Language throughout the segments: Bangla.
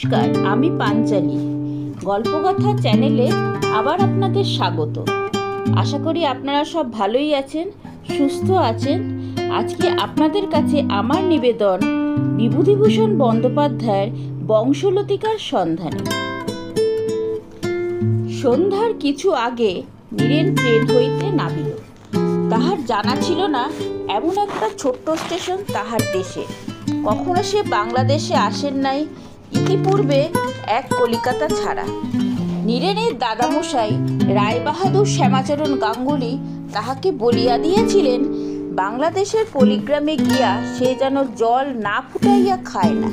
নমস্কার, আমি পাঞ্চালি। গল্পকথা চ্যানেলে আবার আপনাদের স্বাগত। আশা করি আপনারা সব ভালোই আছেন, সুস্থ আছেন। আজকে আপনাদের কাছে আমার নিবেদন বিভূতিভূষণ বন্দ্যোপাধ্যায়ের বংশলতিকার সন্ধানে। সন্ধ্যার কিছু আগে নীরেন ট্রেন হইতে নামিল। তাহার জানা ছিল না এমন একটা ছোট্ট স্টেশন তাহার দেশে। কখনো সে বাংলাদেশে আসেন নাই, ইতিপূর্বে এক কলিকাতা ছাড়া। নীরেনের দাদামশাই রায়বাহাদুর শ্যামাচরণ গাঙ্গুলি তাহাকে বলিয়া দিয়েছিলেন, বাংলাদেশের পলিগ্রামে গিয়া সে যেন জল না ফুটাইয়া খায় না,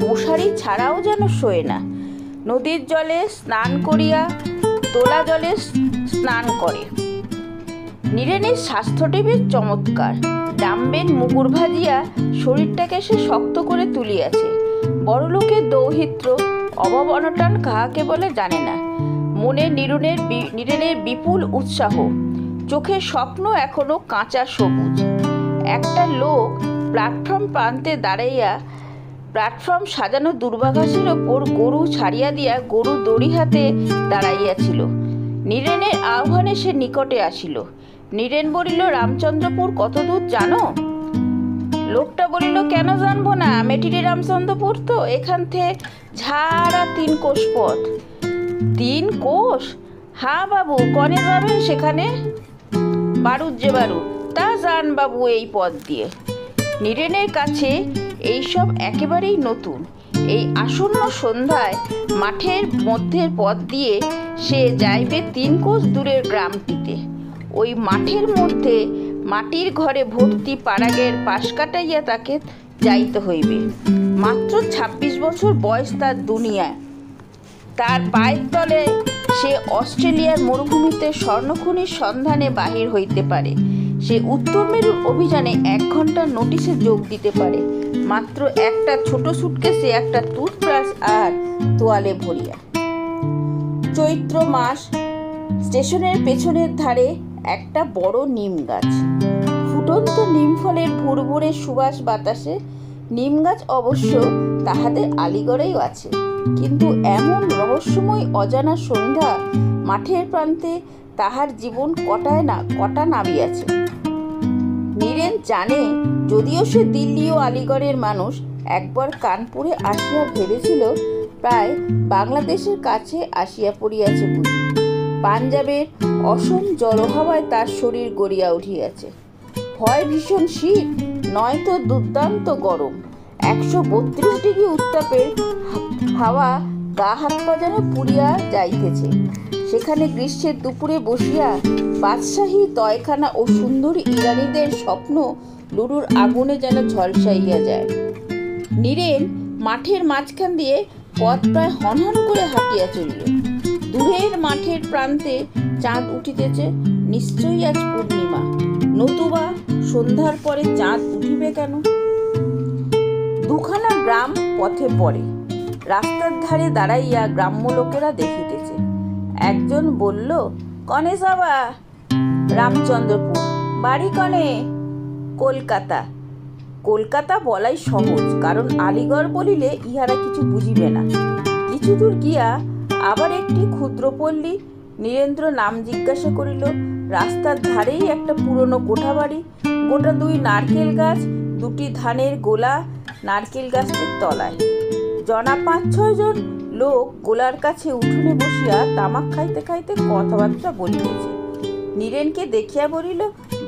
মশারি ছাড়াও যেন শোয় না, নদীর জলে স্নান করিয়া তোলা জলে স্নান করে। নীরেনের স্বাস্থ্যটি বেশ চমৎকার। ডাম্বেল মুগুর ভাজিয়া শরীরটাকে সে শক্ত করে তুলিয়াছে। বড়লোকের দৌহিত্র অভাব অনটন কাহাকে বলে জানে না। মনে নীরেনের বিপুল উৎসাহ, চোখের স্বপ্ন এখনো কাঁচা সবুজ। একটা লোক প্ল্যাটফর্ম প্রান্তে দাঁড়াইয়া প্ল্যাটফর্ম সাজানো দুর্বাঘাসের ওপর গরু ছাড়িয়া দিয়া গরু দড়ি হাতে দাঁড়াইয়াছিল। নীরেনের আহ্বানে সে নিকটে আসিল। নীরেন বলিল, রামচন্দ্রপুর কত দূর জানো? লোকটা বলিল, কেন জানবো না, মেটিরে রামচন্দ্রপুর তো এখান থেকে ঝাড়া 3 কোষ পথ। 3 কোষ? হ্যাঁ বাবু, কনে যাবেন সেখানে? বারুদ যে বারুদ, তা যান বাবু এই পথ দিয়ে। নীরেনের কাছে এইসব একেবারেই নতুন। এই আসন্ন সন্ধ্যায় মাঠের মধ্যের পথ দিয়ে সে যাইবে 3 কোষ দূরের গ্রামটিতে। ওই মাঠের মধ্যে মাটির ঘরে ভর্তি পাড়াগের পাশ কাটাইয়া তাকে যাইতে হইবে। মাত্র 26 বছর বয়স তার দুনিয়ায়। তার পায়ের তলে সে অস্ট্রেলিয়ার মরুভূমিতে স্বর্ণখনির সন্ধানে বাহির হইতে পারে। সে উত্তর মেরুর অভিযানে 1 ঘন্টার নোটিশে যোগ দিতে পারে, মাত্র একটা ছোট সুটকেসে একটা টুথব্রাশ আর তোয়ালে ভরিয়া। চৈত্র মাস। স্টেশনের পেছনের ধারে একটা বড় নিম গাছ। ফুটন্ত নিম ফলের ভুরভুরে সুবাস বাতাসে। নিম গাছ অবশ্য তাহাদের আলিগড়েও আছে, কিন্তু এমন রহস্যময় অজানা সন্ধ্যা মাঠের প্রান্তে তাহার জীবন কটা নাবিয়াছে। নীরেন জানে, যদিও সে দিল্লি ও আলিগড়ের মানুষ, একবার কানপুরে আসিয়া ভেবেছিল প্রায় বাংলাদেশের কাছে আসিয়া পড়িয়াছে বুঝি। পাঞ্জাবের অসম জলহাওয়ায় তার শরীর গড়িয়া উঠিয়াছে। হয় ভীষণ শীত, নয়তো দুর্দান্ত গরম। 132 ডিগ্রি উত্তাপের হাওয়া গা হাত পা যেন পুড়িয়া যাইতেছে। সেখানে গ্রীষ্মের দুপুরে বসিয়া বাদশাহী তয়খানা ও সুন্দরী ইরানীদের স্বপ্ন লুরুর আগুনে যেন ঝলসাইয়া যায়। নীরেন মাঠের মাঝখান দিয়ে পথ প্রায় হনহন করে হাঁটিয়া চলিল। দূরের মাঠের প্রান্তে চাঁদ উঠিতেছে। নিশ্চয়ই আজ পূর্ণিমা, নতুবা সন্ধ্যার পরে চাঁদ উঠিবে কেন? 2খানা গ্রাম পথে পড়ে। রাস্তার ধারে দাঁড়াইয়া গ্রাম্য লোকেরা দেখিতেছে। একজন বলল, কনে যাবা? রামচন্দ্রপুর। বাড়ি কনে? কলকাতা। কলকাতা বলাই সহজ, কারণ আলিগড় বলিলে ইহারা কিছু বুঝিবে না। কিছু দূর গিয়া আবার একটি ক্ষুদ্রপল্লী। নীরেন্দ্র নাম জিজ্ঞাসা করিল। রাস্তার ধারেই একটা পুরনো কোঠা বাড়ি, গোটা 2 নারকেল গাছ, 2টি ধানের গোলা নারকেল গাছটির তলায়। জনা 5-6 জন লোক গোলার কাছে উঠোনে বসিয়া তামাক খাইতে খাইতে কথাবার্তা বলিতেছে। নীরেনকে দেখিয়া বলিল,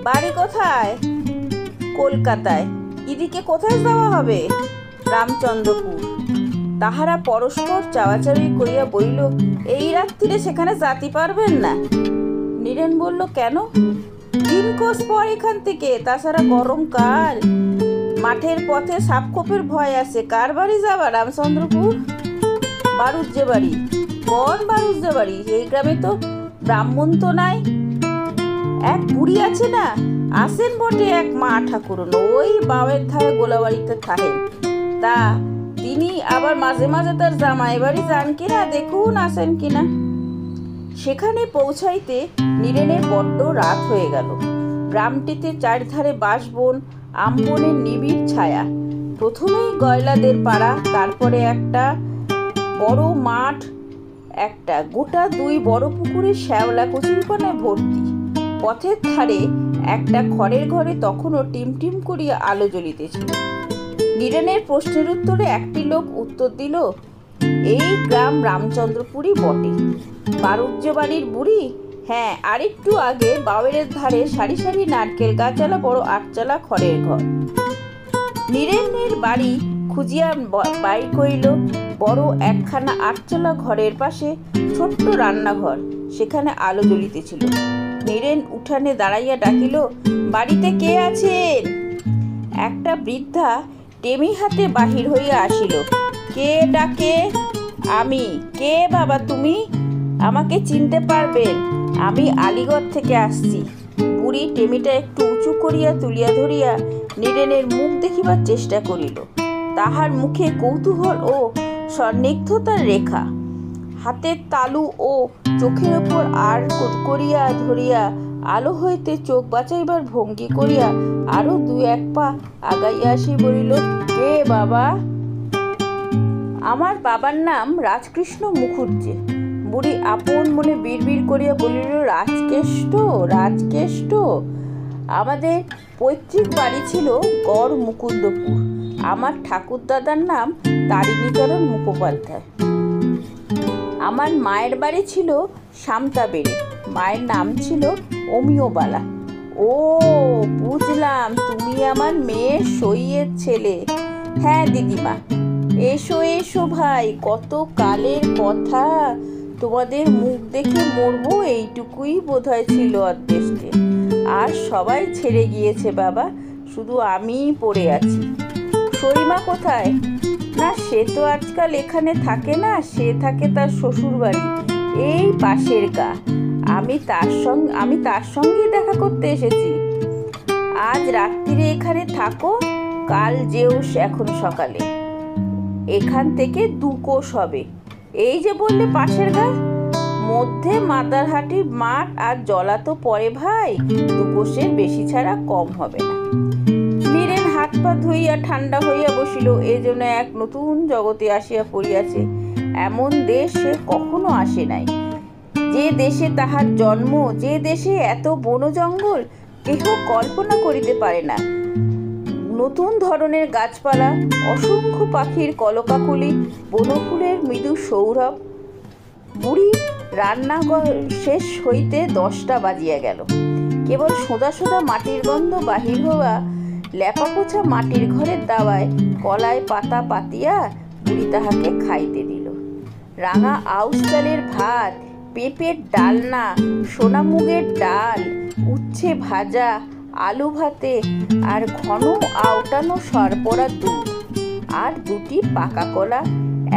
বাড়ি কোথায়? কলকাতায়। এদিকে কোথায় যাওয়া হবে? রামচন্দ্রপুর। তাহারা পরস্পর চাওয়াচাওয়ি করিয়া বলিল, এই রাত্রিরে সেখানে যাতে পারবেন না? নীরেন বলল, কেন? 3 কোষ পর এখান থেকে, তাছাড়া গরমকাল, মাঠের পথে সাপখোপের ভয় আছে। কার বাড়ি যাবা? রামচন্দ্রপুর। বারুদ যে বাড়ি। কোন বারুদ যে বাড়ি? এই গ্রামে তো ব্রাহ্মণ তো নাই। এক বুড়ি আছে না? আসেন বটে, এক মা ঠাকুরন, ওই বাঁয়ের ধারে গোলাবাড়িতে থাকেন। তা তিনি আবার মাঝে মাঝে তার জামাই বাড়ি যান কিনা, দেখুন আসেন কিনা। সেখানে পৌঁছাইতে নীরেনের বড্ড রাত হয়ে গেল। গ্রামটিতে চারধারে বাঁশবন, আমবনের নিবিড় ছায়া। প্রথমেই গয়লাদের পাড়া, তারপরে একটা বড় মাঠ একটা, গোটা 2 বড় পুকুরে শ্যাওলা কচুরিপানায় ভর্তি। পথের ধারে একটা খড়ের ঘরে তখনও টিমটিম করিয়া আলো জ্বলিতেছিল। নীরেনের প্রশ্নের উত্তরে একটি লোক উত্তর দিল, এই গ্রাম রামচন্দ্রপুরই বটে। বারুজ্য বাড়ির বুড়ি? হ্যাঁ, আরেকটু আগে বাওয়ের ধারে সারি সারি নারকেল গাছালা বড় 8 চালা খড়ের ঘর। নীরেনের বাড়ি খুঁজিয়া বাইর করিল। বড় একখানা 8 চালা ঘরের পাশে ছোট্ট রান্নাঘর, সেখানে আলো জ্বলিতেছিল। নীরেন উঠানে দাঁড়াইয়া ডাকিল, বাড়িতে কে আছেন? একটা বৃদ্ধা টেমি হাতে বাহির হইয়া আসিল। কে ডাকে? আমি। কে বাবা তুমি? আমাকে চিনতে পারবেন, আমি আলিগড় থেকে আসছি। বুড়ি টেমিটা একটু উঁচু করিয়া তুলিয়া ধরিয়া নীরেনের মুখ দেখিবার চেষ্টা করিল। তাহার মুখে কৌতূহল ও সন্নিগ্ধতার রেখা। হাতের তালু ও চোখের ওপর আর করিয়া ধরিয়া আলো হইতে চোখ বাঁচাইবার ভঙ্গি করিয়া আরো 2-1 পা আগাইয়া আসি বলিল, কে বাবা? আমার বাবার নাম রাজকৃষ্ণ মুখুজ্জে। বুড়ি আপন মনে বিড়বিড় করিয়া বলিল, রাজকেষ্ট? রাজকেষ্ট? আমাদের পৈতৃক বাড়ি ছিল গড় মুকুন্দপুর। আমার ঠাকুরদাদার নাম তারিণীচরণ মুখোপাধ্যায়। আমার মায়ের বাড়ি ছিল সামতাবেড়ে, মায়ের নাম ছিল অমিয়বালা। ও বুঝলাম, তুমি আমার মেয়ের সইয়ের ছেলে। হ্যাঁ দিদিমা। এসো এসো ভাই, কত কালের কথা। তোমাদের মুখ দেখে মরবো এইটুকুই বোধহয় ছিল অদৃষ্টে। আর সবাই ছেড়ে গিয়েছে বাবা, শুধু আমিই পড়ে আছি। সইমা কোথায়? না, সে তো আজকাল এখানে থাকে না, সে থাকে তার শ্বশুর বাড়ি, এই পাশের গা। আমি তার সঙ্গেই দেখা করতে এসেছি। আজ রাত্রিরে এখানে থাকো, কাল যেও এখন সকালে। এখান থেকে 2 কোষ হবে। এই যে বললে পাশের গা, মধ্যে মাদারহাটির মাঠ আর জলা তো পরে ভাই, 2 কোষের বেশি ছাড়া কম হবে না। নীরেন হাত পা ধুইয়া ঠান্ডা হইয়া বসিল। এজন্য এক নতুন জগতে আসিয়া পড়িয়াছে। এমন দেশ সে কখনো আসে নাই। যে দেশে তাহার জন্ম, যে দেশে এত বন জঙ্গল, কেহ কল্পনা করিতে পারে না। নতুন ধরনের গাছপালা, অসংখ্য পাখির কলকাকলি, বনফুলের মৃদু সৌরভ। বুড়ি রান্নাঘর শেষ হইতে 10টা বাজিয়া গেল। কেবল সোদা সোদা মাটির গন্ধ বাহির হওয়া লেপা পোছা মাটির ঘরের দাওয়ায় কলায় পাতা পাতিয়া বুড়ি তাহাকে খাইতে দিল। রাঙা আউশ চালের ভাত, পেঁপের ডালনা, সোনামুগের ডাল, উচ্ছে ভাজা, আলু ভাতে আর ঘন আউটানো সরপড়া দুধ, আর 2টি পাকা কলা,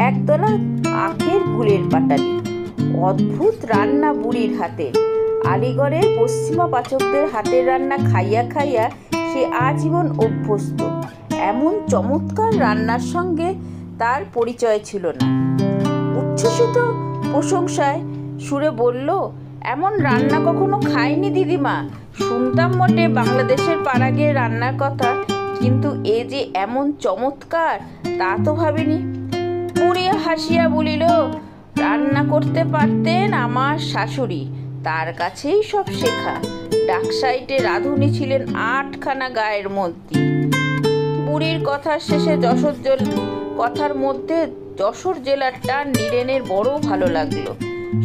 1 দলা আখের গুড়ের পাটালি। অদ্ভুত রান্না বুড়ির হাতের। আলিগড়ের পশ্চিমা পাচকদের হাতের রান্না খাইয়া খাইয়া সে আজীবন অভ্যস্ত। এমন চমৎকার রান্নার সঙ্গে তার পরিচয় ছিল না। উচ্ছ্বসিত প্রশংসায় সুরে বলল, এমন রান্না কখনো খাইনি দিদিমা। শুনতাম মোটে বাংলাদেশের পাড়াগের রান্নার কথা, কিন্তু এ যে এমন চমৎকার তা তো ভাবিনি। বুড়ি হাসিয়া বলিল, রান্না করতে পারতেন আমার শাশুড়ি, তার কাছেই সব শেখা। ডাকসাইটে রাঁধুনি ছিলেন 8খানা গায়ের মধ্যে। বুড়ির কথার শেষে কথার মধ্যে যশোর জেলার টান নীরেনের বড় ভালো লাগলো।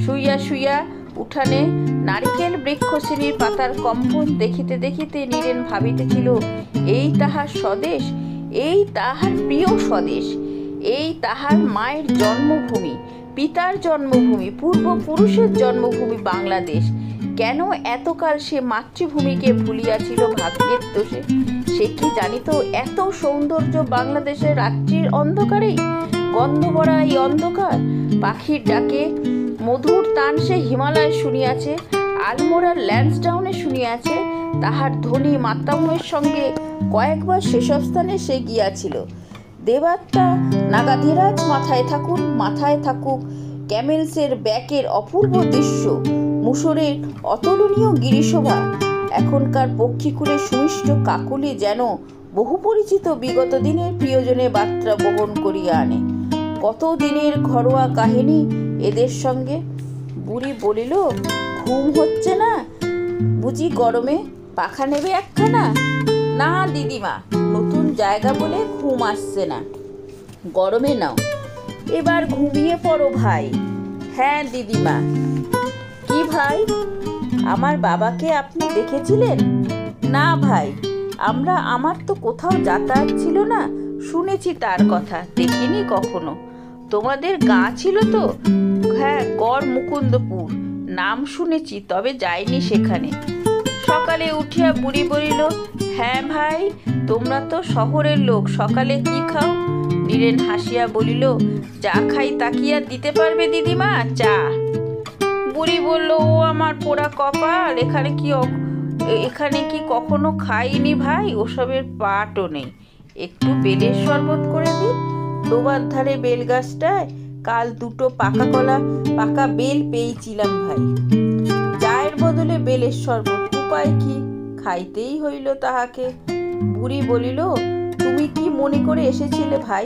শুইয়া শুইয়া উঠানে নারিকেল বৃক্ষশ্রেণীর পাতার কম্পন দেখিতে দেখিতে নীরেন ভাবিতেছিল, এই তাহার স্বদেশ, এই তাহার প্রিয় স্বদেশ, এই তাহার মায়ের জন্মভূমি, পিতার জন্মভূমি, পূর্বপুরুষের জন্মভূমি বাংলাদেশ। কেন এতকাল সে মাতৃভূমিকে ভুলিয়াছিল ভাগ্যের দোষে? সে কি জানিত এত সৌন্দর্য বাংলাদেশের রাত্রির অন্ধকারেই? গন্ধ ভরা এই অন্ধকার, পাখির ডাকে মধুর তান সে হিমালয় শুনিয়াছে, আলমোড়ার ল্যান্সডাউনে শুনিয়াছে। তাহার ধনী মাতামহের সঙ্গে কয়েকবার সেসব স্থানে সে গিয়াছিল। দেবাত্মা নাগাধিরাজ মাথায় থাকুক ক্যামেলসের ব্যাকের অপূর্ব দৃশ্য, মুসরের অতুলনীয় গিরিশোভা, এখনকার পক্ষীকুলের সুমিষ্ট কাকলি যেন বহু পরিচিত বিগত দিনের প্রিয়জনের বার্তা বহন করিয়া আনে। কত দিনের ঘরোয়া কাহিনী এদের সঙ্গে। বুড়ি বলিল, ঘুম হচ্ছে না বুঝি? গরমে পাখা নেবে একখানা? না দিদিমা, নতুন জায়গা বলে ঘুম আসছে না। গরমে নাও, এবার ঘুমিয়ে পড়ো ভাই। হ্যাঁ দিদিমা। কি ভাই, আমার বাবাকে আপনি দেখেছিলেন? না ভাই, আমার তো কোথাও যাতায়াত ছিল না, শুনেছি তার কথা, দেখিনি কখনো। তোমাদের গাঁ ছিল তো? হ্যাঁ, গড় মুকুন্দপুর, নাম শুনেছি, তবে যাইনি সেখানে। সকালে উঠিয়া বুড়ি বলিল, হ্যাঁ ভাই, তোমরা তো শহরের লোক, সকালে কি খাও? নীরেন হাসিয়া বলিল, যা খাই তাকিয়া দিতে পারবে দিদিমা, চা। বুড়ি বলল, ও আমার পোড়া কপাল, এখানে কি কখনো খাইনি ভাই, ওসবের পাটও নেই। একটু বেলের শরবত করে দিই। ডোবার ধারে বেল গাছটায় কাল 2টো পাকা বেল পেয়েছিলাম ভাই। চায়ের বদলে বেলের শরবত, উপায় কি? খাইতেই হইল তাহাকে। বুড়ি বলিল, তুমি কি মনে করে এসেছিলে ভাই?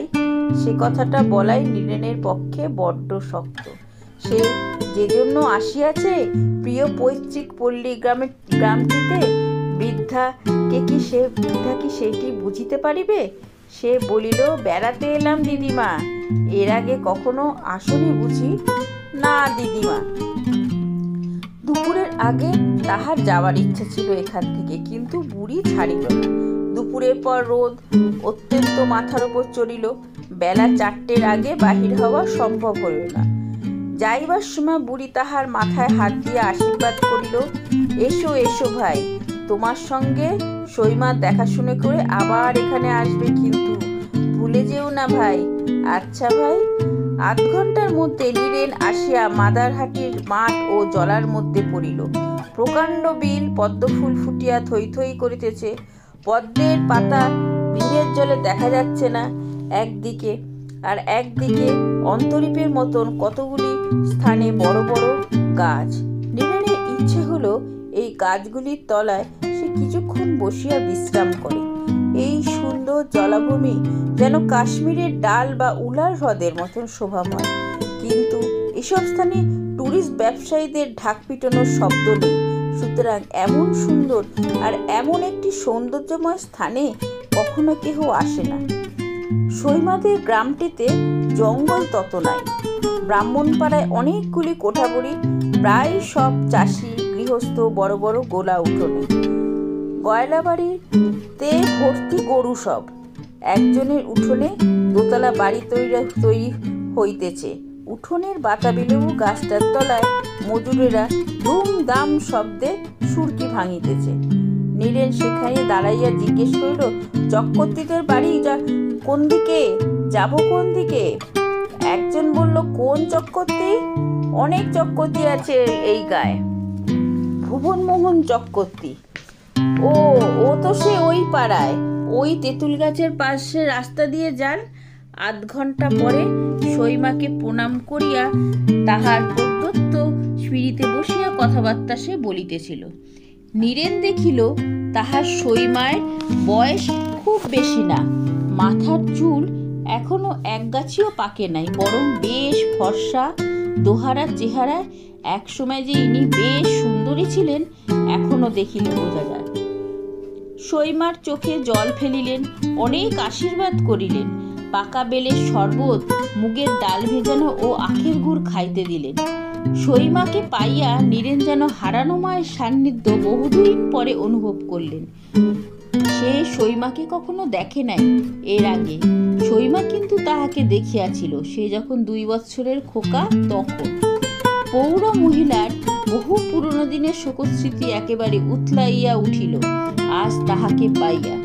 সে কথাটা বলাই নীরেনের পক্ষে বড্ড শক্ত। সে যে জন্য আসিয়াছে প্রিয় পৈতৃক পল্লী গ্রামটিতে, বৃদ্ধা কি সেইটি বুঝিতে পারিবে? সে বলিল, বেড়াতে এলাম দিদিমা, এর আগে কখনো আসনি বুঝি? না দিদিমা। দুপুরের আগে তাহার যাওয়ার ইচ্ছা ছিল এখান থেকে, কিন্তু বুড়ি ছাড়িল না। দুপুরের পর রোদ অত্যন্ত মাথার উপর চড়িল। বেলা 4টের আগে বাহির হওয়া সম্ভব হইল না। যাইবার সময় বুড়ি তাহার মাথায় হাত দিয়ে আশীর্বাদ করিল, এসো এসো ভাই, তোমার সঙ্গে সইমা দেখাশুনে করে আবার এখানে আসবে, কিন্তু ভুলে যেও না ভাই। আচ্ছা ভাই। 8 ঘন্টার মধ্যে নীরেন আসিয়া মাদারহাটির মাঠ ও জলার মধ্যে পড়িল। প্রকাণ্ড বিল, পদ্মফুল ফুটিয়া থই থই করিতেছে। পদ্মের পাতা ভিড়ের জলে দেখা যাচ্ছে না একদিকে, আর একদিকে অন্তরীপের মতন কতগুলি স্থানে বড় বড় গাছ। নীরেনের ইচ্ছে হলো এই গাছগুলির তলায় সে কিছুক্ষণ বসিয়া বিশ্রাম করে। এই সুন্দর জলাভূমি যেন কাশ্মীরের ডাল বা উলার হ্রদের মতন শোভাময়, কিন্তু এসব স্থানে টুরিস্ট ব্যবসায়ীদের ঢাক পিটানোর শব্দ নেই। সুতরাং এমন সুন্দর আর এমন একটি সৌন্দর্যময় স্থানে কখনো কেহ আসে না। সইমাদের গ্রামটিতে জঙ্গল তত নাই। ব্রাহ্মণপাড়ায় অনেকগুলি কোঠাবাড়ি, প্রায় সব চাষি গৃহস্থ, বড় বড় গোলা উঠোনে। গয়লা বাড়িতে ভর্তি গরু সব। একজনের উঠোনে দোতলা বাড়ি তৈরি হইতেছে। উঠোনের বাতাবিলেবু গাছটার তলায় মজুরেরা ধুমধাম শব্দে সুরকি ভাঙিতেছে। নীরেন সেখানে দাঁড়াইয়া জিজ্ঞেস করিল, চক্রবর্তীদের বাড়ি কোন দিকে? যাব কোন দিকে? একজন বলল, কোন চক্রবর্তী? অনেক চক্রবর্তী আছে এই গায়ে। ভুবনমোহন চক্রবর্তী। ও তো সে ওই পাড়ায়, ওই তেঁতুল গাছের পাশে রাস্তা দিয়ে যান। 8 ঘন্টা পরে সইমাকে প্রণাম করিয়া তাহার প্রদত্ত সিঁড়িতে বসিয়া কথাবার্তা সে বলিতেছিল। নীরেন দেখিল তাহার সইমায়ের বয়স খুব বেশি না। মাথার চুল এখনো একগাছিও পাকে নাই, বরং বেশ ফর্সা দোহারা চেহারায়। একসময় যে ইনি বেশ সুন্দরী ছিলেন, এখনো দেখিলে বোঝা যায়। সইমার চোখে জল ফেলিলেন, অনেক আশীর্বাদ করিলেন। পাকা বেলের শরবত, মুগের ডাল ভেজানো ও আখের গুড় খাইতে দিলেন। সইমাকে পাইয়া নীরেন যেন হারানো মায়ের সান্নিধ্য বহুদিন পরে অনুভব করলেন। সে সইমাকে কখনো দেখে নাই এর আগে। সইমা কিন্তু তাহাকে দেখিয়াছিল, সে যখন 2 বৎসরের খোকা তখন। পৌর মহিলার বহু পুরনো দিনের শোকস্মৃতি একেবারে উথলাইয়া উঠিল আজ তাহাকে পাইয়া।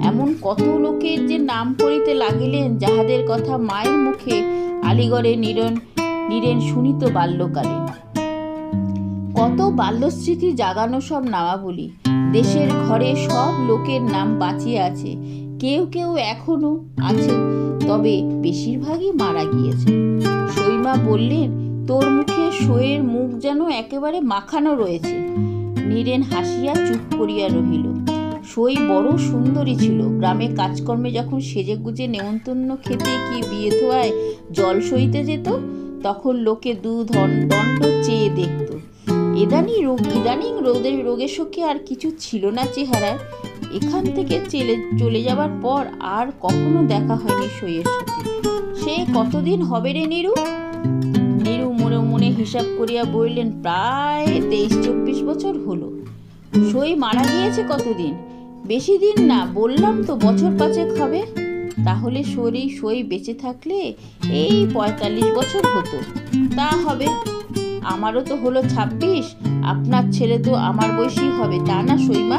এমন কত লোকের যে নাম করিতে লাগিলেন, যাহাদের কথা মায়ের মুখে আলিগড়ে নীরেন শুনিত বাল্যকালে। কত বাল্যস্মৃতি জাগানো সব নামাবলী। দেশের ঘরে সব লোকের নাম বাঁচিয়ে আছে, কেউ কেউ এখনো আছে, তবে বেশিরভাগই মারা গিয়েছে। সইমা বললেন, তোর মুখে শোয়ের মুখ যেন একেবারে মাখানো রয়েছে। নীরেন হাসিয়া চুপ করিয়া রহিল। সই বড় সুন্দরী ছিল। গ্রামে কাজকর্মে যখন সেজে গুজে নেমন্তন্ন খেতে কি বিয়ে থোয়ায় জল সইতে যেত, তখন লোকে দণ্ড চেয়ে দেখত। ইদানিং রোগের শোকে আর কিছু ছিল না চেহারার। এখান থেকে চলে যাবার পর আর কখনো দেখা হয়নি সইয়ের সাথে। সে কতদিন হবে রে নীরু? নীরু মনে মনে হিসাব করিয়া বললেন, প্রায় 23-24 বছর হলো। সই মারা গিয়েছে কতদিন? বেশি দিন না, বললাম তো বছর 5 হবে। তাহলে সই বেঁচে থাকলে এই 45 বছর হতো। তা হবে। আমারও তো হলো 26, আপনার ছেলে তো আমার বয়সী হবে, তা না সইমা?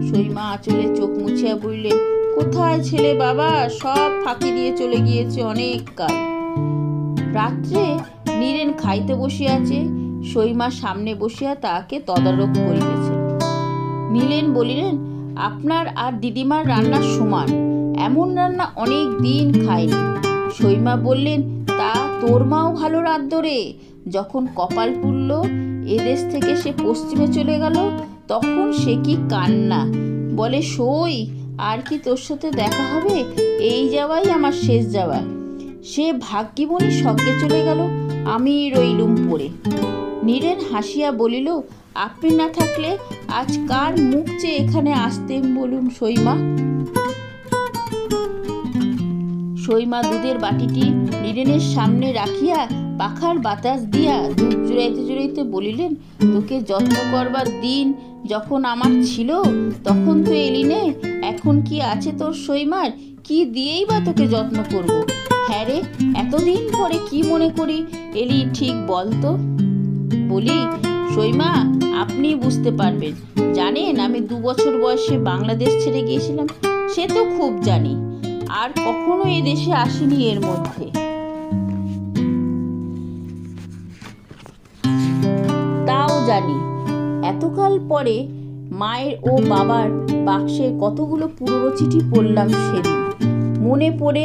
সইমা আঁচলে চোখ মুছিয়া বললেন, কোথায় ছেলে বাবা, সব ফাঁকি দিয়ে চলে গিয়েছে অনেক কাল। রাত্রে নীরেন খাইতে বসিয়াছে, সইমা সামনে বসিয়া তাকে তদারক করিতেছে। নীরেন বলিলেন, আপনার আর দিদিমার রান্নার সমান, এমন রান্না অনেক দিন খায়নি। সইমা বললেন, তা তোর মাও ভালো রাঁধত রে। যখন কপাল পুড়ল এদেশ থেকে সে পশ্চিমে চলে গেল, তখন সে কি কান্না। বলে, সই আর কি তোর সাথে দেখা হবে? এই যাওয়াই আমার শেষ যাওয়া। সে ভাগ্যিমণি স্বর্গে চলে গেল, আমি রইলুম পড়ে। নীরেন হাসিয়া বলিল, আপনি না থাকলে আজ কার মুখ চেয়ে এখানে আসতেন বলুন সইমা? সইমা দুধের বাটিটি নীরেনের সামনে রাখিয়া পাখার বাতাস দিয়া দুধ জুড়াইতে বলিলেন, তোকে যত্ন করবার দিন যখন আমার ছিল তখন তো এলি নে। এখন কি আছে তোর সইমার? কি দিয়েই বা তোকে যত্ন করব? হ্যাঁ রে, এতদিন পরে কি মনে করি এলি ঠিক বলতো? বলি, সইমা আপনি বুঝতে পারবেন। জানেন আমি 2 বছর বয়সে বাংলাদেশ ছেড়ে গিয়েছিলাম। সে তো খুব জানি, আর কখনো এ দেশে আসিনি এর মধ্যে। তাও জানি এতকাল পরে মায়ের ও বাবার বাক্সে কতগুলো পুরনো চিঠি পড়লাম সেদিন। মনে পড়ে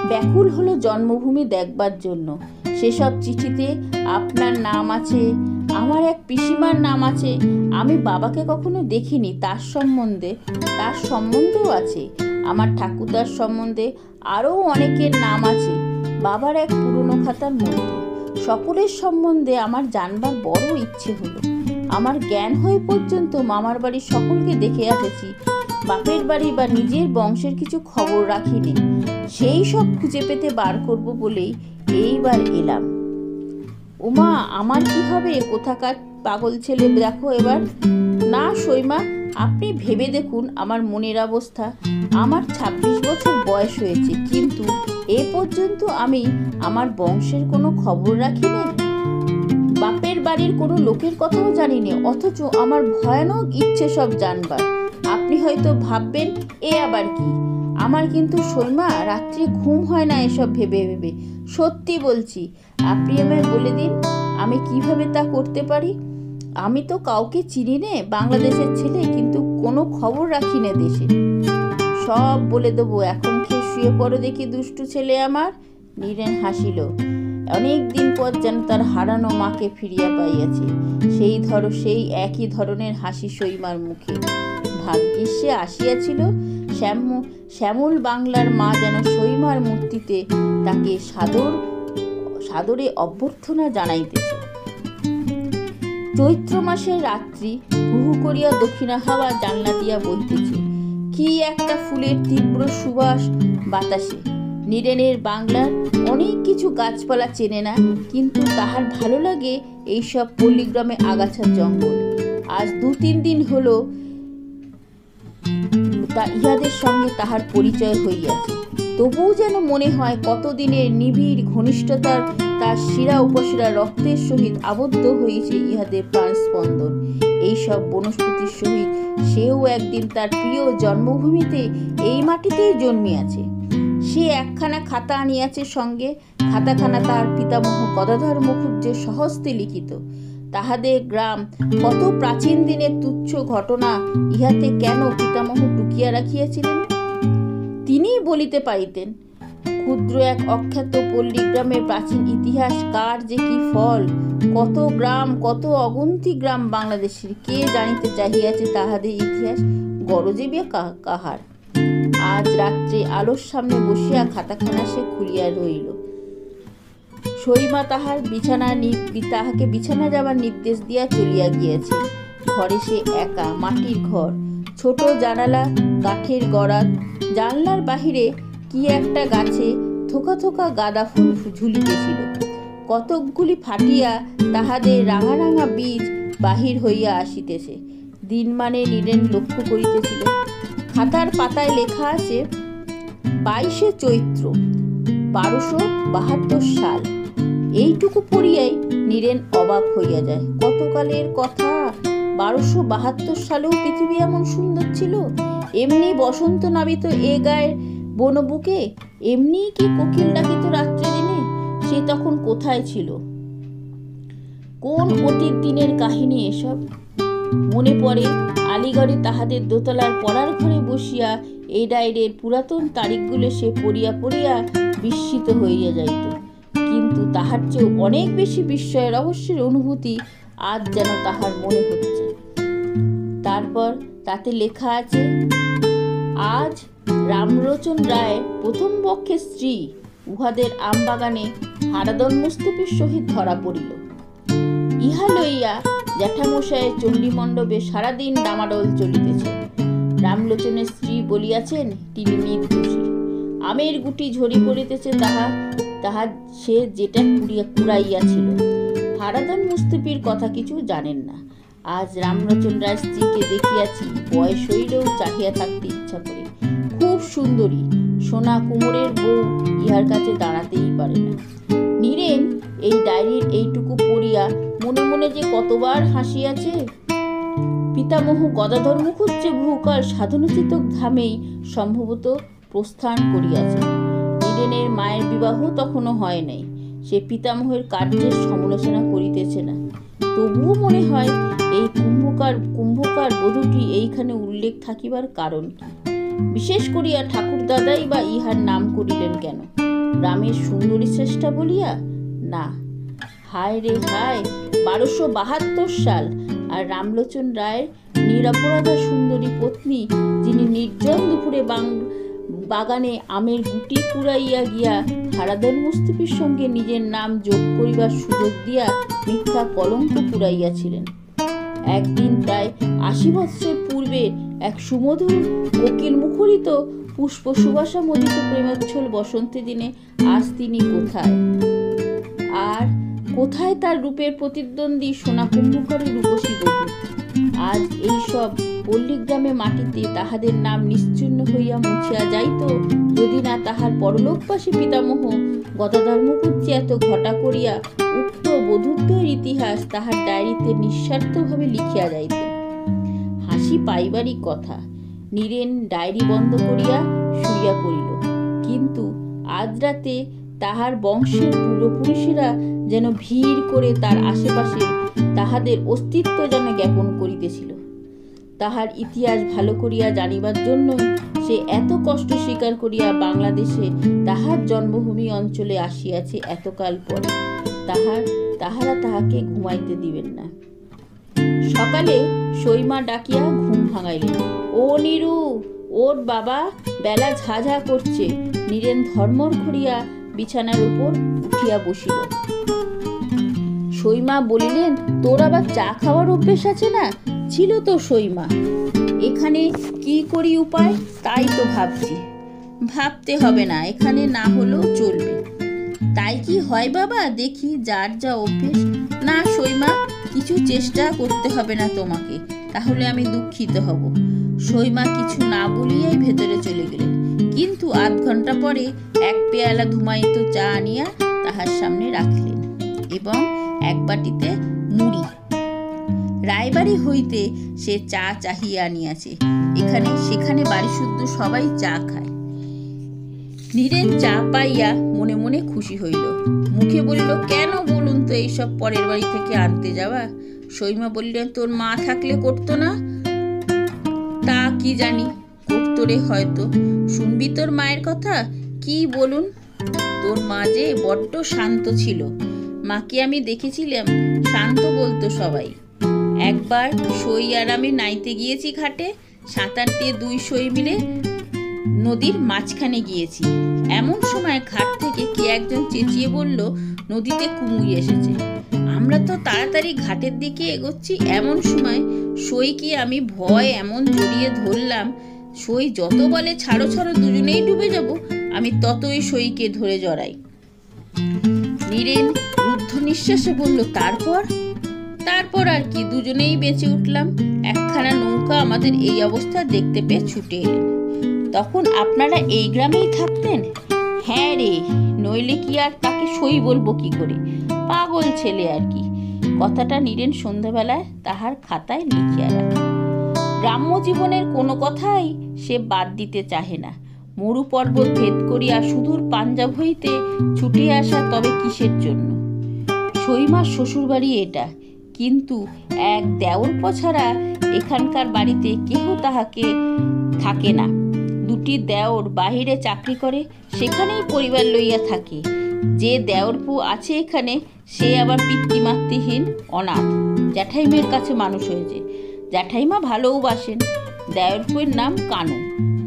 ব্যাকুল হলো জন্মভূমি দেখবার জন্য। সেসব চিঠিতে আপনার নাম আছে, আমার এক পিসিমার নাম আছে। আমি বাবাকে কখনো দেখিনি, তার সম্বন্ধেও আছে। আমার ঠাকুরদার সম্বন্ধে আরও অনেকের নাম আছে বাবার এক পুরনো খাতার মধ্যে। সকলের সম্বন্ধে আমার জানবার বড় ইচ্ছে হলো। আমার জ্ঞান হয়ে পর্যন্ত মামার বাড়ির সকলকে দেখে এসেছি, বাপের বাড়ি বা নিজের বংশের কিছু খবর রাখিনি। সেই সব খুঁজে পেতে বার করব বলেই এইবার এলাম। ওমা, আমার কি হবে? কোথাকার পাগল ছেলে দেখো এবার। না সইমা, আপনি ভেবে দেখুন আমার মনের অবস্থা। আমার 26 বছর বয়স হয়েছে, কিন্তু এ পর্যন্ত আমি আমার বংশের কোনো খবর রাখিনি, বাপের বাড়ির কোনো লোকের কথাও জানি না। অথচ আমার ভয়ানক ইচ্ছে সব জানবার। আপনি হয়তো ভাববেন এ আবার কি? আমার কিন্তু সইমা রাত্রে ঘুম হয় না এসব ভেবে ভেবে। সত্যি বলছি, আপনি আমায় বলে দিন আমি কিভাবে তা করতে পারি। আমি তো কাউকে চিনি নে, বাংলাদেশের ছেলে, কিন্তু কোনো খবর রাখি না দেশে। সব বলে দেবো, এখন খেয়ে শুয়ে পড়ো দেখি দুষ্টু ছেলে আমার। নীরেন হাসিল। অনেক দিন পর যেন তার হারানো মাকে ফিরিয়া পাইয়াছে। সেই একই ধরনের হাসি সইমার মুখে। ভাগ্যিস সে আসিয়াছিল। শ্যামল বাংলার মা যেন সইমার মূর্তিতে তাকে সাদরে অভ্যর্থনা জানাইতেছে। চৈত্র মাসের রাত্রি হুহু করিয়া দক্ষিণা হাওয়া জানলা দিয়া বইতেছে। কি একটা ফুলের তীব্র সুবাস বাতাসে। নীরেনের বাংলার অনেক কিছু গাছপালা চেনে না, কিন্তু তাহার ভালো লাগে এইসব পল্লীগ্রামে আগাছার জঙ্গল। আজ 2-3 দিন হলো ইহাদের সঙ্গে তাহার পরিচয় হইয়াছে। তবুও যেন মনে হয় কতদিনের নিবিড় ঘনিষ্ঠতার তার শিরা উপশিরা রক্তের সহিত আবদ্ধ হয়েছে ইহাদের প্রাণ স্পন্দন। এইসব বনস্পতির সহিত সেও একদিন তার প্রিয় জন্মভূমিতে এই মাটিতেই জন্মিয়াছে। সে একখানা খাতা আনিয়াছে সঙ্গে। খাতাখানা তার পিতামহ গদাধর মুখুজ্জের স্বহস্তে লিখিত। তাহাদের গ্রাম কত প্রাচীন দিনের তুচ্ছ ঘটনা ইহাতে কেন পিতামহ টুকিয়া রাখিয়াছিলেন তিনিই বলিতে পারিতেন। ক্ষুদ্র এক অখ্যাত পল্লীগ্রামের প্রাচীন ইতিহাস কার যে কি ফল, কত গ্রাম, কত অগন্তি গ্রাম বাংলাদেশের, কে জানিতে চাহিয়াছে তাহাদের ইতিহাস, গরজে কাহার। আজ রাত্রে আলোর সামনে বসিয়া খাতাখানা সে খুলিয়া রইল। সইমা তাহাকে বিছানা যাবার নির্দেশ দিয়া চলিয়া গিয়াছে। ঘরে সে একা, মাটির ঘর, ছোট জানালা, কাঠের গড়া, জানলার বাহিরে কি একটা গাছে থোকা থোকা গাঁদা ফুল ঝুলিতেছিল। কতকগুলি ফাটিয়া তাহাদের রাঙা রাঙা বীজ বাহির হইয়া আসিতেছে। দিনমানে নীরেন লক্ষ্য করিতেছিল। খাতার পাতায় লেখা আছে 22শে চৈত্র 1272 সাল। এইটুকু পড়িয়াই নীরেন অবাক হইয়া যায়। কতকালের কথা! 1272 সালেও পৃথিবী এমন সুন্দর ছিল? এমনি বসন্ত নাবিত এ গায়ের বনবুকে? এমনি কি কোকিল ডাকিত রাত্রে দিনে? সে তখন কোথায় ছিল? কোন অতীত দিনের কাহিনী এসব? মনে পড়ে আলিগড়ে তাহাদের দোতলার পড়ার ঘরে বসিয়া এই ডায়েরির পুরাতন তারিখগুলো সে পড়িয়া পড়িয়া বিস্মিত হইয়া যাইত। কিন্তু তাহার চেয়েও অনেক বেশি বিস্ময়ের রহস্যের অনুভূতি আজ যেন তাহার মনে হচ্ছে। তারপর তাতে লেখা আছে, আজ রামলোচন রায় প্রথম পক্ষের স্ত্রী উহাদের আমবাগানে হারাদন মুস্তাফির সহিত ধরা পড়িল। ইহা লইয়া জ্যাঠামশায়ের চণ্ডীমণ্ডপে সারাদিন ডামাডোল চলিতেছে। রামলোচনের স্ত্রী বলিয়াছেন তিনি নির্দোষী। আমের গুটি ঝরি পড়িতেছে তাহা সে যেটা কুড়াইয়াছিল। হারাদন মুস্তাফির কথা কিছু জানেন না। আজ রামলোচন রায় স্ত্রীকে দেখিয়াছি, বয়স হইলেও চাহিয়া থাকতে ইচ্ছা করে। খুব সুন্দরী, সোনা কুমোরের বউ ইহার কাছে দাঁড়াতেই পারে না। নীরেন এই ডায়েরির এইটুকু পড়িয়া মনে মনে যে কতবার হাসিয়াছে। পিতামহ গদাধর মুখুজ্জে বহুকাল সাধনোচিতক ধামেই সম্ভবত প্রস্থান করিয়াছে। নীরেনের মায়ের বিবাহ তখনও হয় নাই। সে পিতামহের কার্যের সমালোচনা করিতেছে না। তবুও মনে হয় এই কুম্ভকার বধূটি এইখানে উল্লেখ থাকিবার কারণ কি? বিশেষ করিয়া ঠাকুর দাদাই বা ইহার নাম করিলেন কেন? রামের সুন্দরী শ্রেষ্ঠা বলিয়া? না, হায় রে হায়, 1272 সাল, আর রামলোচন রায়ের নিরপরাধা সুন্দরী পত্নী, যিনি নির্জন দুপুরে বাগানে আমের গুটি কুড়াইয়া গিয়া হারাদন মুস্তাফির সঙ্গে নিজের নাম যোগ করিবার সুযোগ দিয়া মিথ্যা কলঙ্ক কুড়াইয়াছিলেন। একদিন প্রায় 80 বৎসর পূর্বে এক সুমধুর কোকিল মুখরিত পুষ্প সুবাসা মদিত প্রেমোচ্ছল বসন্তের দিনে আজ তিনি কোথায়? আর কোথায় তার রূপের প্রতিদ্বন্দ্বী সোনা কুম্ভকারের রূপসী বধূ? আজ এইসব পল্লীগ্রামে মাটিতে তাহাদের নাম নিশ্চিহ্ন হইয়া মুছিয়া যাইত, যদি না তাহার পরলোকবাসী পিতামহ গদাধর মুখুজ্জে এত ঘটা করিয়া উক্ত বধূত্বের ইতিহাস তাহার ডায়েরিতে নিঃস্বার্থভাবে লিখিয়া যাইতেন। হাসি পাইবারই কথা। নীরেন ডায়েরি বন্ধ করিয়া শুইয়া পড়িল। কিন্তু আজ রাতে তাহার বংশের পূর্বপুরুষেরা যেন ভিড় করে তার আশেপাশে তাহাদের অস্তিত্ব যেন জ্ঞাপন করিতেছিল। তাহার ইতিহাস ভালো করিয়া জানিবার জন্যই সে এত কষ্ট স্বীকার করিয়া বাংলাদেশে তাহার জন্মভূমি অঞ্চলে আসিয়াছে এতকাল পরে। তাহারা তাহাকে ঘুমাইতে দিবেন না। সকালে সইমা ডাকিয়া ঘুম ভাঙাইলেন। ও নীরু, ওর বাবা, বেলা ঝাঝা করছে। নীরেন ধর্মর করিয়া বিছানার উপর উঠিয়া বসিল। সইমা বলিলেন, তোর আবার চা খাওয়ার অভ্যেস আছে না? ছিল তো সইমা, এখানে কি করি উপায় তাই তো ভাবছি। ভাবতে হবে না, এখানে না হলেও চলবে। তাই কি হয় বাবা? দেখি যার যা অভ্যেস। না সইমা, কিছু চেষ্টা করতে হবে না তোমাকে, তাহলে আমি দুঃখিত হব। সইমা কিছু না বলিয়াই ভেতরে চলে গেলেন। কিন্তু আধ ঘন্টা পরে এক পেয়ালা ধুমায়িত চা আনিয়া তাহার সামনে রাখিলেন এবং এক বাটিতে মুড়ি। রায়বাড়ি হইতে সে চা চাহিয়া আনিয়াছে। এখানে সেখানে বাড়ি শুদ্ধ সবাই চা খায়। নীরেন চা পাইয়া মনে মনে খুশি হইল। মুখে বলিল, কেন বলুন তো এইসব পরের বাড়ি থেকে আনতে যাওয়া? সইমা বললেন, তোর মা থাকলে করতো না? তা কি জানি, করতো রে হয়তো। শুনবি তোর মায়ের কথা? কি বলুন, তোর মা যে বড্ড শান্ত ছিল। মাকে আমি দেখেছিলাম শান্ত বলতো সবাই। একবার সই আর আমি নাইতে গিয়েছি ঘাটে, সাঁতার দিয়ে 2 সই মিলে নদীর মাঝখানে গিয়েছি। এমন সময় ঘাট থেকে কে একজন চেঁচিয়ে বলল, নদীতে কুমির এসেছে। আমরা তো তাড়াতাড়ি ঘাটের দিকে এগোচ্ছি, এমন সময় সইকে আমি ভয় এমন জড়িয়ে ধরলাম। সই যত বলে ছাড়ো ছাড়ো, দুজনেই ডুবে যাব, আমি ততই সইকে ধরে জড়াই। নীরেন রুদ্ধ নিঃশ্বাসে বলল, তারপর আর কি, দুজনেই বেঁচে উঠলাম। একখানা নৌকা আমাদের এই অবস্থা দেখতে পেয়ে ছুটে এলেন। তখন আপনারা এই গ্রামেই থাকতেন? হ্যাঁ রে, নইলে কি আর তাকে সই বলবো কি করে, পাগল ছেলে আর কি। কথাটা নীরেন সন্ধ্যাবেলায় তাহার খাতায় লিখিয়া রাখে। গ্রাম্য জীবনের কোনো কথাই সে বাদ দিতে চাহে না। মরু পর্বত ভেদ করিয়া সুদূর পাঞ্জাব হইতে ছুটে আসা তবে কিসের জন্য? সইমার শ্বশুর বাড়ি এটা, কিন্তু এক দেওরপ ছাড়া এখানকার বাড়িতে কেহ তাহাকে থাকে না। 2টি দেওর বাহিরে চাকরি করে, সেখানেই পরিবার লইয়া থাকে। যে দেওরপু আছে এখানে, সে আবার পিতৃমাতৃহীন অনাথ, জ্যাঠাইমের কাছে মানুষ হয়েছে। জ্যাঠাইমা ভালোবাসেন। দেওরপুর নাম কানু।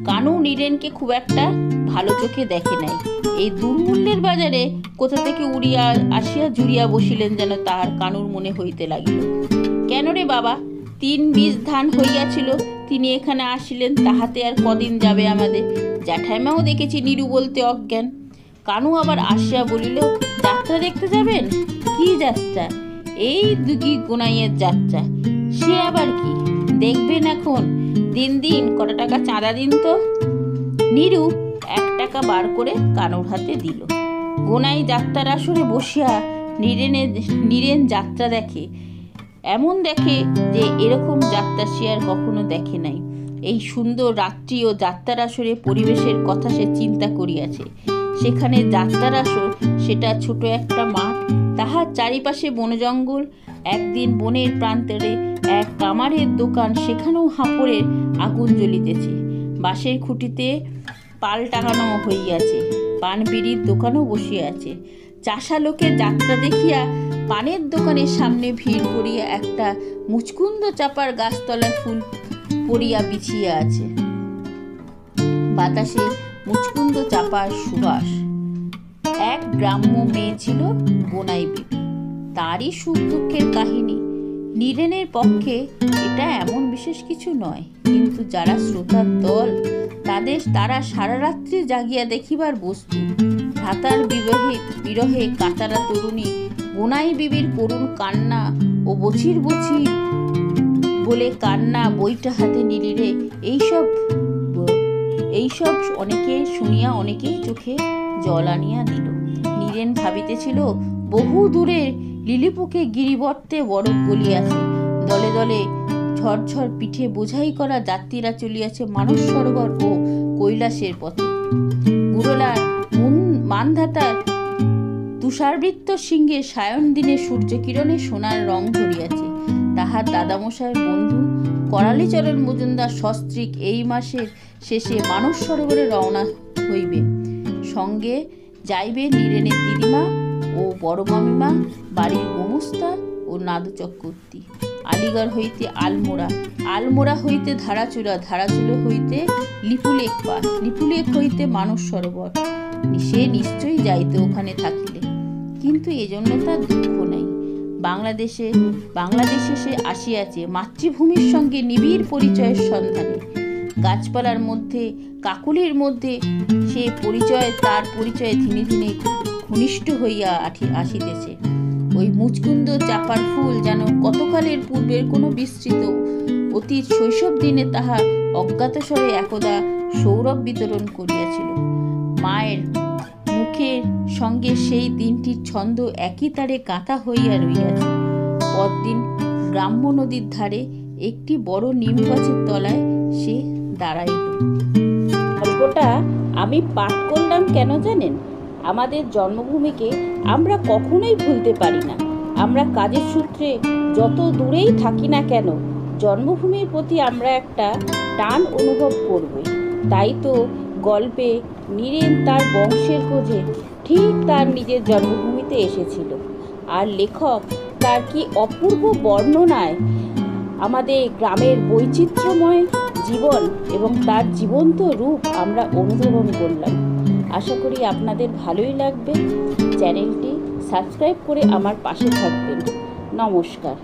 কানু নীরেনকে খুব একটা ভালো চোখে দেখে নাই। এই দুর্মূল্যের বাজারে কোথা থেকে উড়িয়া আসিয়া জুড়িয়া বসিলেন যেন তাহার কানুর মনে হইতে লাগিল। কেন রে বাবা, 3 বীজ ধান হইয়াছিল, তিনি এখানে আসিলেন, তাহাতে আর কদিন যাবে আমাদের। জ্যাঠাইমাও দেখেছি নিরু বলতে অজ্ঞান। কানু আবার আসিয়া বলিল, যাত্রা দেখতে যাবেন? কি যাত্রা? এই দুগি গোনাইয়ের যাত্রা। সে আবার কি? দেখবেন এখন, দিন দিন কত টাকা চাঁদা দিন তো। নিরু 1 টাকা বার করে কানুর হাতে দিল। গোনাই যাত্রার আসরে বসিয়া নীরেন যাত্রা দেখে। এমন দেখে যে এরকম যাত্রা সে আর কখনো দেখে নাই। এই সুন্দর রাত্রি ও যাত্রার আসরে পরিবেশের কথা সে চিন্তা করিয়াছে। সেখানে যাত্রার আসর, সেটা ছোট একটা মাঠ, তাহার চারিপাশে বনজঙ্গল। একদিন বনের প্রান্তরে এক কামারের দোকান, সেখানেও হাঁপড়ের আগুন জ্বলিতেছে। বাঁশের খুঁটিতে পাল টাঙানো হইয়াছে, পান বিড়ির দোকানও বসিয়াছে। চাষা লোকের যাত্রা দেখিয়া পানের দোকানের সামনে ভিড় করিয়া একটা মুচকুন্দ চাপার গাছতলায় ফুল পড়িয়া বিছিয়া আছে। বাতাসে মুচকুন্দ চাপার সুবাস। এক গ্রাম্য মেয়ে ছিল গোনাই বিবি, তারই সুখ দুঃখের কাহিনী। নীরেনের পক্ষে এটা এমন বিশেষ কিছু নয়, কিন্তু যারা শ্রোতার দল, তারা সারা রাত্রি জাগিয়া দেখিবার বস্তু। ভ্রাতার বিরহে কাতারা তরুণী গোনাই বিবির করুণ কান্না ও বছির বছির বলে কান্না, বইটা হাতে নিলিরে, এইসব অনেকে শুনিয়া অনেকেই চোখে জল আনিয়া দিল। নীরেন ভাবিতেছিল, বহু দূরে লিলিপুকে গিরিবর্তে বরফ গলিয়াছে, দলে দলে ঝরঝর পিঠে বোঝাই করা যাত্রীরা চলিয়াছে মানস সরোবর ও কৈলাসের পথে। গুরলার মানধাতার তুষারবৃত্ত সিংহে সায়ন দিনে সূর্যকিরণে সোনার রং ধরিয়াছে। তাহার দাদামশায়ের বন্ধু করালীচরণ মজুমদার সস্ত্রীক এই মাসের শেষে মানস সরোবরে রওনা হইবে। সঙ্গে যাইবে নীরেনের দিদিমা ও বড় মামিমা, বাড়ির গোমস্তা ও নাদু চক্রবর্তী। আলিগড় হইতে আলমোড়া হইতে ধারাচূড়া হইতে লিপুলেক পাস, লিপুলেক হইতে মানস সরোবর। সে নিশ্চয়ই যাইতে ওখানে থাকিলে, কিন্তু এজন্য তার দুঃখ নাই। বাংলাদেশে সে আসিয়াছে মাতৃভূমির সঙ্গে নিবিড় পরিচয়ের সন্ধানে। গাছপালার মধ্যে, কাকুলির মধ্যে তার পরিচয় ধীরে ধীরে ঘনিষ্ঠ হইয়া আসিতেছে। ওই মুচকুন্দ চাপার ফুল যেন কতকালের পূর্বের কোনো বিস্তৃত অতীত শৈশব দিনে তাহা অজ্ঞাতস্বরে একদা সৌরভ বিতরণ করিয়াছিল। মায়ের মুখের সঙ্গে সেই দিনটির ছন্দ একই তারে গাঁথা হইয়া রইয়াছে। পরদিন গ্রাম্য নদীর ধারে একটি বড় নিম গাছের তলায় সে দাঁড়াইল। গল্পটা আমি পাঠ করলাম কেন জানেন? আমাদের জন্মভূমিকে আমরা কখনোই ভুলতে পারি না। আমরা কাজের সূত্রে যত দূরেই থাকি না কেন, জন্মভূমির প্রতি আমরা একটা টান অনুভব করবই। তাই তো গল্পে নীরেন তার বংশের খোঁজে ঠিক তার নিজের জন্মভূমিতে এসেছিল। আর লেখক তার কি অপূর্ব বর্ণনায় আমাদের গ্রামের বৈচিত্র্যময় জীবন এবং তার জীবন্ত রূপ আমরা অনুধাবন করলাম। আশা করি আপনাদের ভালোই লাগবে। চ্যানেলটি সাবস্ক্রাইব করে আমার পাশে থাকবেন। নমস্কার।